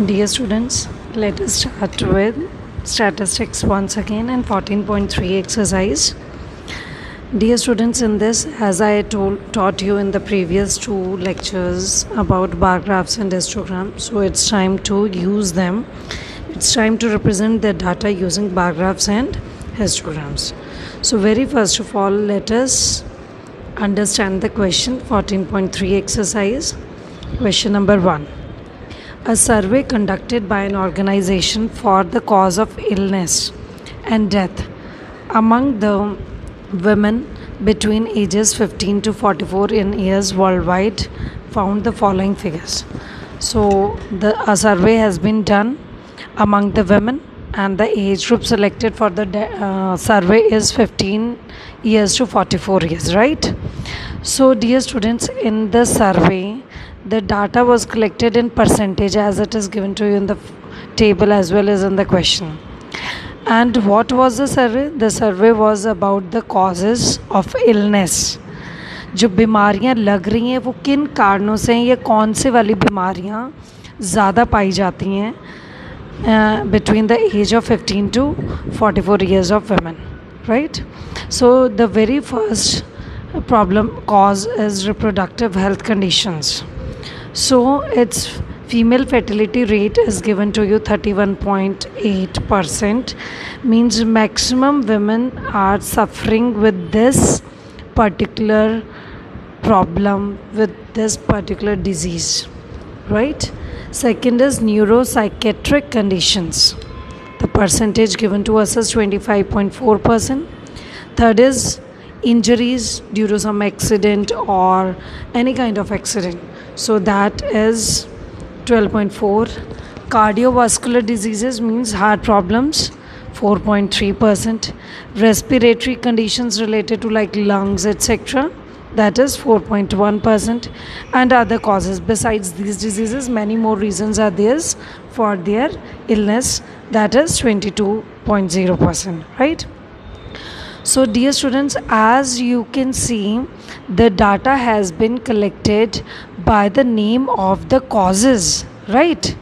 Dear students, let us start with statistics once again and 14.3 exercise. Dear students, in this, as I taught you in the previous two lectures about bar graphs and histograms, so it's time to use them. It's time to represent the data using bar graphs and histograms. So very first of all, let us understand the question 14.3 exercise. Question number 1. A survey conducted by an organization for the cause of illness and death among the women between ages 15 to 44 in years worldwide found the following figures. So a survey has been done among the women, and the age group selected for the survey is 15 years to 44 years, right? So dear students, in the survey the data was collected in percentage as it is given to you in the table as well as in the question. And what was the survey? The survey was about the causes of illness. जो बीमारियां लग रही हैं वो किन कारणों से हैं, ये कौन से वाली बीमारियां ज़्यादा पाई जाती हैं between the age of 15 to 44 years of women, right? So the very first problem cause is reproductive health conditions. So its female fertility rate is given to you 31.8%, means maximum women are suffering with this particular problem, with this particular disease, right? Second is neuropsychiatric conditions. The percentage given to us is 25.4%. Third is injuries due to some accident or any kind of accident, so that is 12.4. Cardiovascular diseases means heart problems, 4.3%. Respiratory conditions related to like lungs etc., that is 4.1%. and other causes besides these diseases, many more reasons are there for their illness, that is 22.0%, right? So dear students, as you can see, the data has been collected by the name of the causes, right?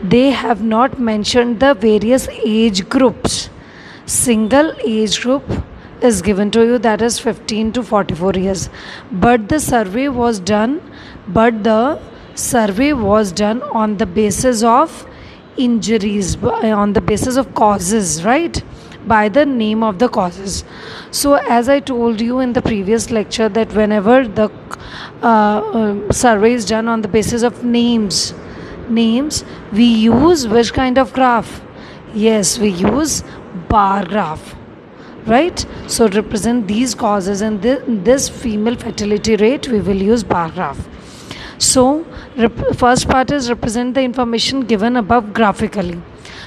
They have not mentioned the various age groups. Single age group is given to you, that is 15 to 44 years. But the survey was done on the basis of injuries, on the basis of causes, right? By the name of the causes. So as I told you in the previous lecture that whenever the survey is done on the basis of names, we use which kind of graph? Yes, we use bar graph, right? So represent these causes, and this female fertility rate we will use bar graph. So first part is represent the information given above graphically.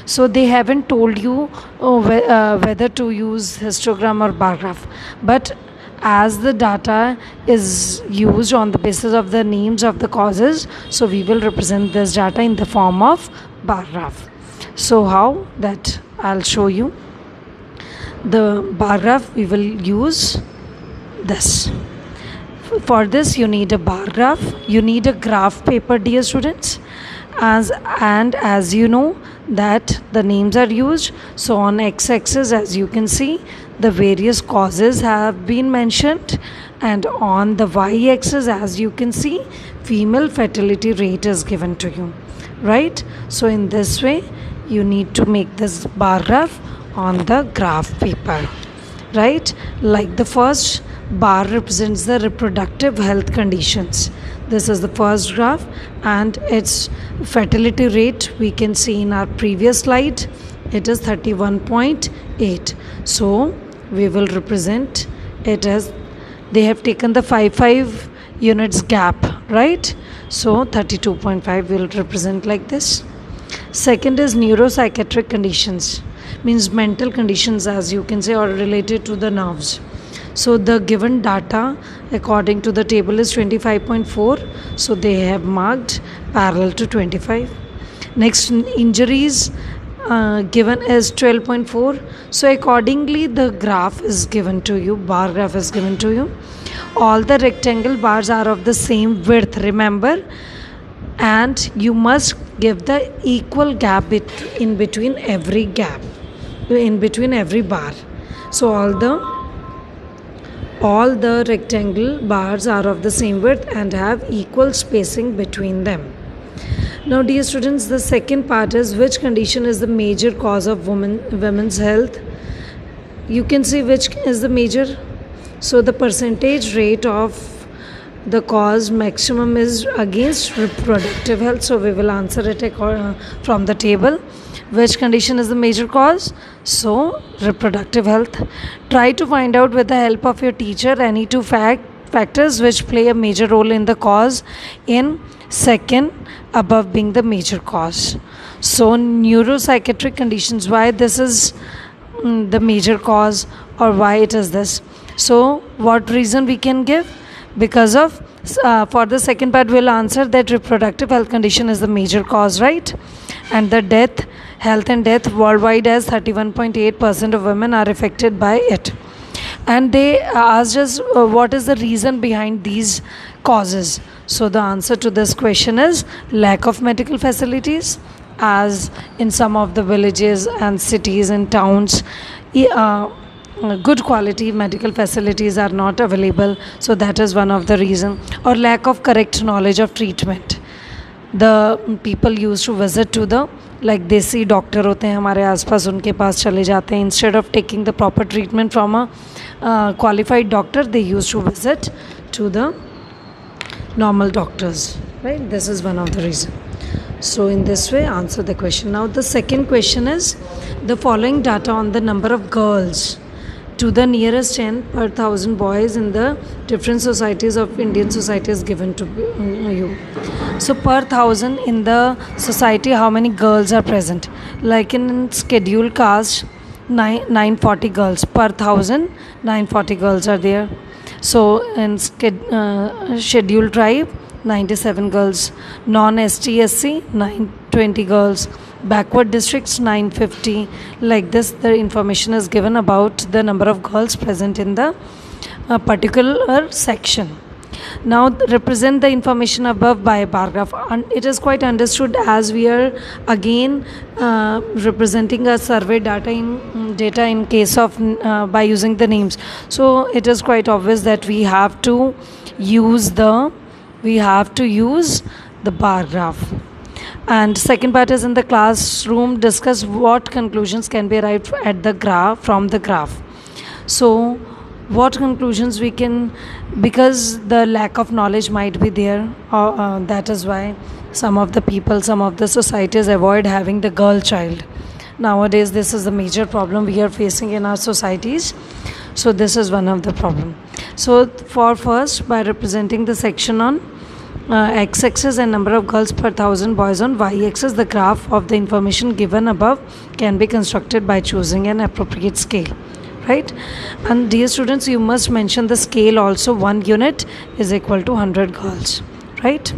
So they haven't told you whether to use histogram or bar graph, but as the data is used on the basis of the names of the causes, so we will represent this data in the form of bar graph. So how that I'll show you. The bar graph we will use this. For this you need a bar graph, you need a graph paper, dear students, as you know that the names are used. So on x-axis, as you can see, the various causes have been mentioned, and on the y-axis, as you can see, female fertility rate is given to you, right? So in this way you need to make this bar graph on the graph paper, right? Like the first bar represents the reproductive health conditions. This is the first graph, and its fertility rate we can see in our previous slide, it is 31.8. so we will represent it as, they have taken the 5 units gap, right? So 32.5 will represent like this. Second is neuropsychiatric conditions, means mental conditions, as you can say, or related to the nerves. So the given data according to the table is 25.4, so they have marked parallel to 25. Next, injuries given is 12.4, so accordingly the graph is given to you, bar graph is given to you. All the rectangle bars are of the same width, remember and you must give the equal gap in between every gap, in between every bar. So all the rectangle bars are of the same width and have equal spacing between them. Now dear students, the second part is which condition is the major cause of women's health. You can see which is the major. So the percentage rate of the cause maximum is against reproductive health. So we will answer it from the table. Which condition is the major cause? So reproductive health. Try to find out with the help of your teacher any two factors which play a major role in the cause in second above being the major cause. So neuropsychiatric conditions, why this is the major cause or why it is this. So what reason we can give? Because of for the second part we'll answer that reproductive health condition is the major cause, right? And the health and death worldwide, as 31.8% of women are affected by it. And they asked us what is the reason behind these causes. So the answer to this question is lack of medical facilities, as in some of the villages and cities and towns good quality medical facilities are not available, so that is one of the reason. Or lack of correct knowledge of treatment. The people used to visit to the like देसी doctor होते हैं हमारे आसपास, उनके पास चले जाते हैं. Instead of taking the proper treatment from a qualified doctor, they used to visit to the normal doctors, right? This is one of the reason. So in this way answer the question. Now the second question is the following data on the number of girls to the nearest 10 per 1000 boys in the different societies of Indian society is given to you. So per 1000 in the society, how many girls are present? Like in scheduled caste, 940 girls per 1000, 940 girls are there. So in scheduled tribe, 97 girls. Non-ST SC, 920 girls. Backward districts, 950. Like this the information is given about the number of girls present in the particular section. Now represent the information above by a bar graph, and it is quite understood as we are again representing a survey data in case of by using the names. So it is quite obvious that we have to use the bar graph. And second part is in the classroom discuss what conclusions can be arrived at the graph from the graph. So what conclusions we can, because the lack of knowledge might be there, that is why some of the people, some of the societies avoid having the girl child. Nowadays this is a major problem we are facing in our societies. So this is one of the problem. So for first, by representing the section on x-axis and number of girls per 1000 boys on y-axis, the graph of the information given above can be constructed by choosing an appropriate scale, right? And dear students, you must mention the scale also. 1 unit is equal to 100 girls, right?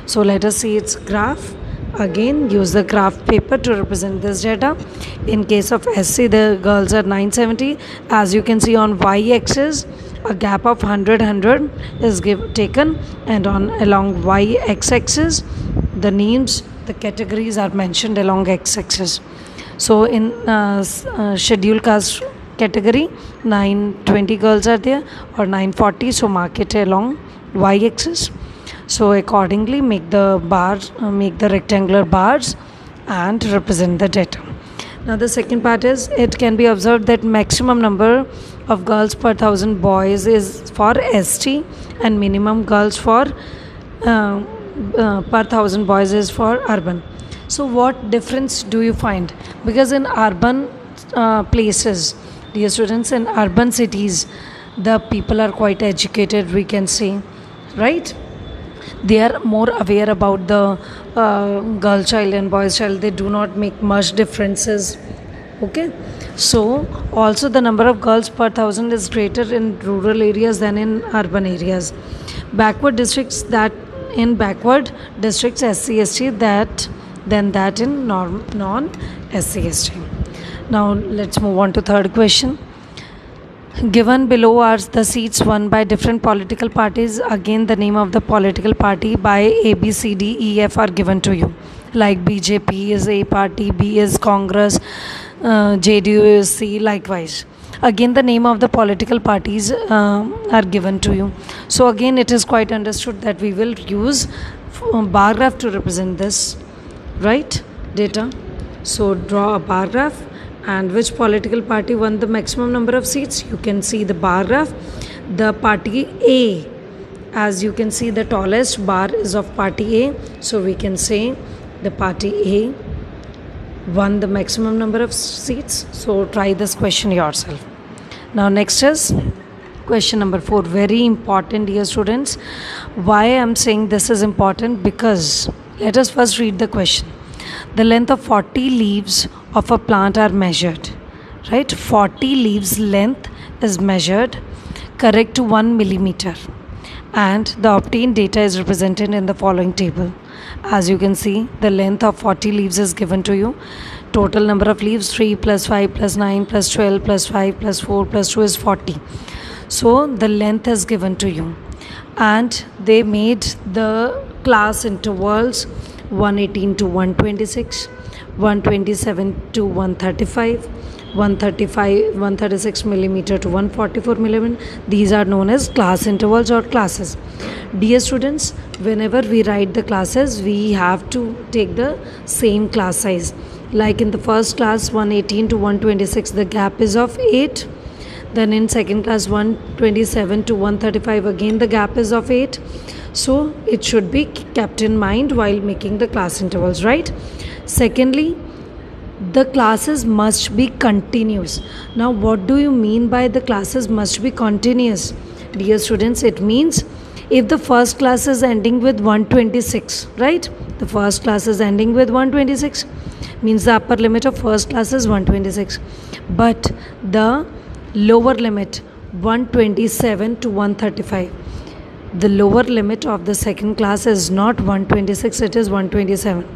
So let us see its graph. Again, use the graph paper to represent this data. In case of SC, the girls are 970. As you can see on y-axis, a gap of 100 is taken, and along y-axis the names, the categories are mentioned along x-axis. So in scheduled caste category, 920 girls are there or 940, so mark it along y-axis. So accordingly make the rectangular bars and represent the data. Now the second part is, it can be observed that maximum number of girls per 1000 boys is for ST and minimum girls for per 1000 boys is for urban. So what difference do you find? Because in urban places, dear students, in urban cities, the people are quite educated, we can say, right? They are more aware about the girl child and boy child. They do not make much differences. Okay, so also the number of girls per 1000 is greater in rural areas than in urban areas. Backward districts, that in backward districts SC/ST than that in non SC/ST. Now let's move on to third question. Given below are the seats won by different political parties. Again, the name of the political party by A, B, C, D, E, F are given to you. Like BJP is A party, B is Congress, JDU is C, likewise. Again, the name of the political parties are given to you. So again, it is quite understood that we will use bar graph to represent this, right, data. So draw a bar graph. And which political party won the maximum number of seats? You can see the bar graph. The party A, as you can see, the tallest bar is of party A. So we can say the party A won the maximum number of seats. So try this question yourself. Now next is question number 4. Very important, dear students. Why I am saying this is important? Because let us first read the question. The length of 40 leaves of a plant are measured, right? 40 leaves length is measured correct to 1 millimeter, and the obtained data is represented in the following table. As you can see, the length of 40 leaves is given to you. Total number of leaves 3 plus 5 plus 9 plus 12 plus 5 plus 4 plus 2 is 40. So the length is given to you, and they made the class intervals 118 to 126, 127 to 135, 136 millimeter to 144 millimeter. These are known as class intervals or classes. Dear students, whenever we write the classes, we have to take the same class size. Like in the first class 118 to 126, the gap is of 8. Then in second class 127 to 135, again the gap is of 8. So it should be kept in mind while making the class intervals, right? Secondly, the classes must be continuous. Now what do you mean by the classes must be continuous? Dear students, it means if the first class is ending with 126, right? The first class is ending with 126, means the upper limit of first class is 126. But the lower limit 127 to 135. The lower limit of the second class is not 126, it is 127.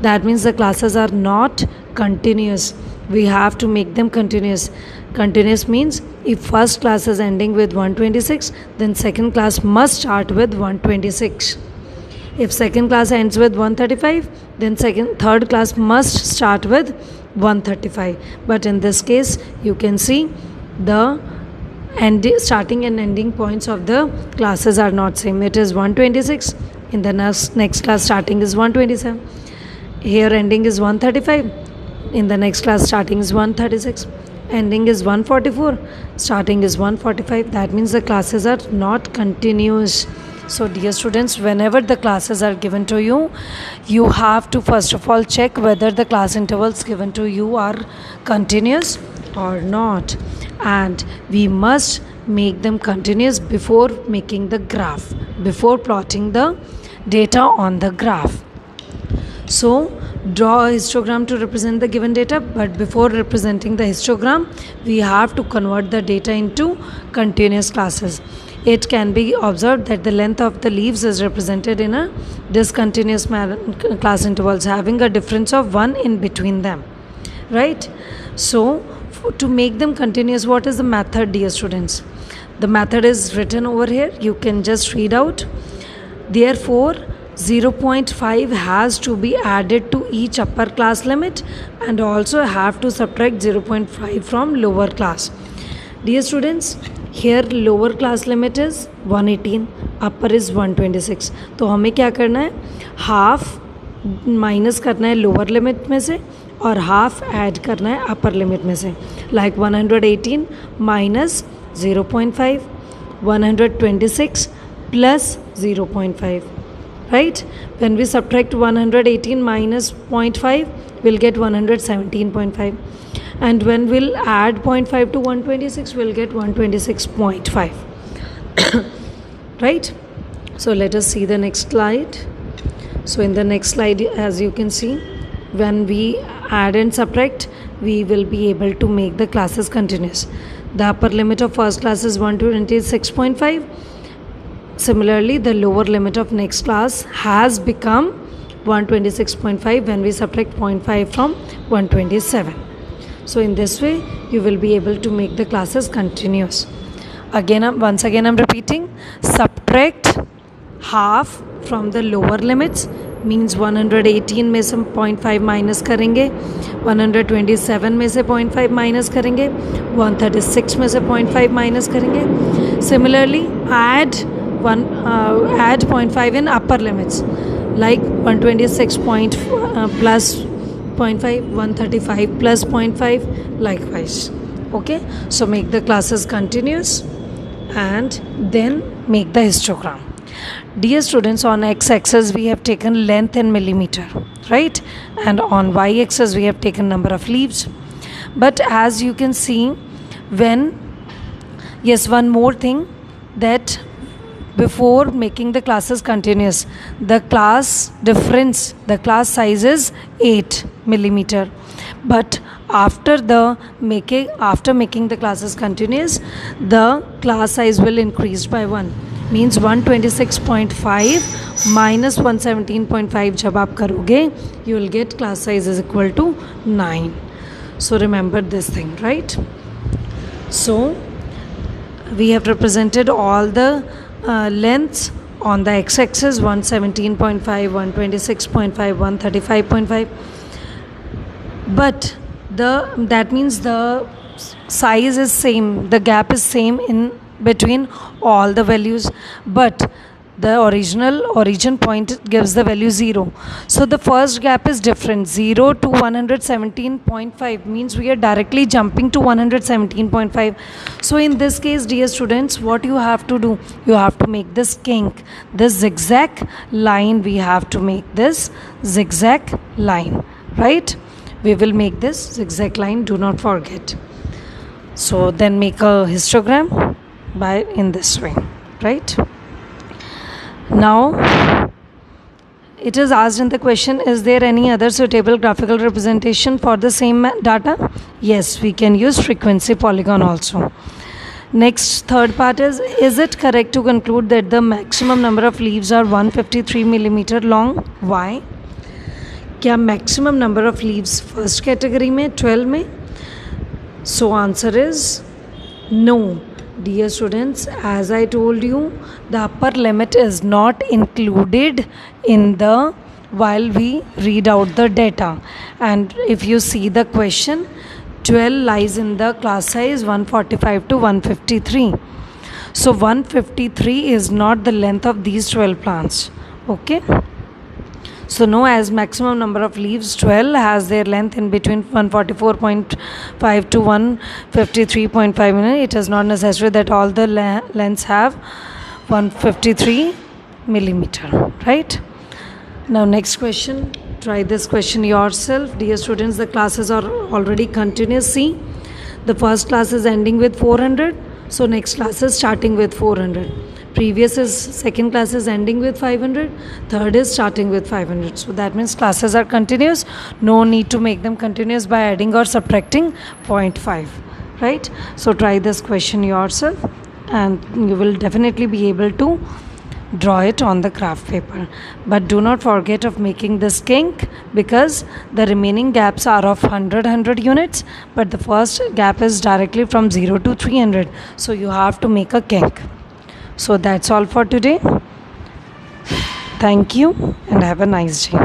That means the classes are not continuous. We have to make them continuous. Continuous means if first class is ending with 126, then second class must start with 126. If second class ends with 135, then third class must start with 135. But in this case, you can see the starting and ending points of the classes are not same. It is 126. In the next class starting is 127. Here ending is 135. In the next class starting is 136. Ending is 144. Starting is 145. That means the classes are not continuous. So dear students, whenever the classes are given to you, you have to first of all check whether the class intervals given to you are continuous or not. And we must make them continuous before making the graph, before plotting the data on the graph. So draw a histogram to represent the given data, but before representing the histogram, we have to convert the data into continuous classes. It can be observed that the length of the leaves is represented in a discontinuous class intervals having a difference of 1 in between them, right? So to make them continuous, what is the method, dear students? The method is written over here. You can just read out. Therefore, 0.5 has to be added to each upper class limit and also have to subtract 0.5 from lower class. Dear students, here lower class limit is 118, upper is 126. तो हमें क्या करना है? Half minus करना है lower limit में से और हाफ ऐड करना है अपर लिमिट में से. Like 118 minus 0.5, 126 plus 0.5. Right? When we subtract 118 minus 0.5, we'll get 117.5. And when we'll add 0.5 to 126, we'll get 126.5. Right? So let us see the next slide. So in the next slide, as you can see, when we add and subtract, we will be able to make the classes continuous. The upper limit of first class is 126.5. Similarly, the lower limit of next class has become 126.5 when we subtract 0.5 from 127. So in this way you will be able to make the classes continuous. Once again I'm repeating, subtract half from the lower limits, means 118 में से 0.5 minus करेंगे, 127 में से 0.5 minus करेंगे, 136 में से 0.5 minus करेंगे. Similarly add 0.5 in upper limits, like 126 plus 0.5, 135 plus 0.5, likewise. Okay, so make the classes continuous and then make the histogram. Dear students, on x-axis we have taken length in millimeter, right? And on y-axis we have taken number of leaves. But as you can see, one more thing, that before making the classes continuous, the class difference, the class size is 8 millimeter. But after making the classes continuous, the class size will increase by 1. Means 126.5 minus 117.5 जब आप करोगे, you will get class size is equal to 9. So remember this thing, right? So we have represented all the lengths on the x-axis: 117.5, 126.5, 135.5. But that means the size is same, the gap is same in between all the values, but the origin point gives the value 0. So the first gap is different. 0 to 117.5 means we are directly jumping to 117.5. So in this case, dear students, what you have to do, you have to make this kink, this zigzag line. We have to make this zigzag line, right? We will make this zigzag line, do not forget. So then make a histogram in this way, right? Now it is asked in the question, is there any other suitable graphical representation for the same data? Yes, we can use frequency polygon also. Next, third part is it correct to conclude that the maximum number of leaves are 153 millimeter long? Why? क्या maximum number of leaves first category में 12 में? So answer is no. Dear students, as I told you, the upper limit is not included in the while we read out the data. And if you see the question, 12 lies in the class size 145 to 153. So 153 is not the length of these 12 plants. Okay. So no, as maximum number of leaves 12 has their length in between 144.5 to 153.5. It is not necessary that all the lengths have 153 millimeter, right? Now next question, try this question yourself. Dear students, the classes are already continuous. See, the first class is ending with 400, so next class is starting with 400. Previous is second class is ending with 500, third is starting with 500. So that means classes are continuous. No need to make them continuous by adding or subtracting 0.5, right? So try this question yourself and you will definitely be able to draw it on the craft paper. But do not forget of making this kink, because the remaining gaps are of 100 units, but the first gap is directly from 0 to 300. So you have to make a kink. So that's all for today. Thank you and have a nice day.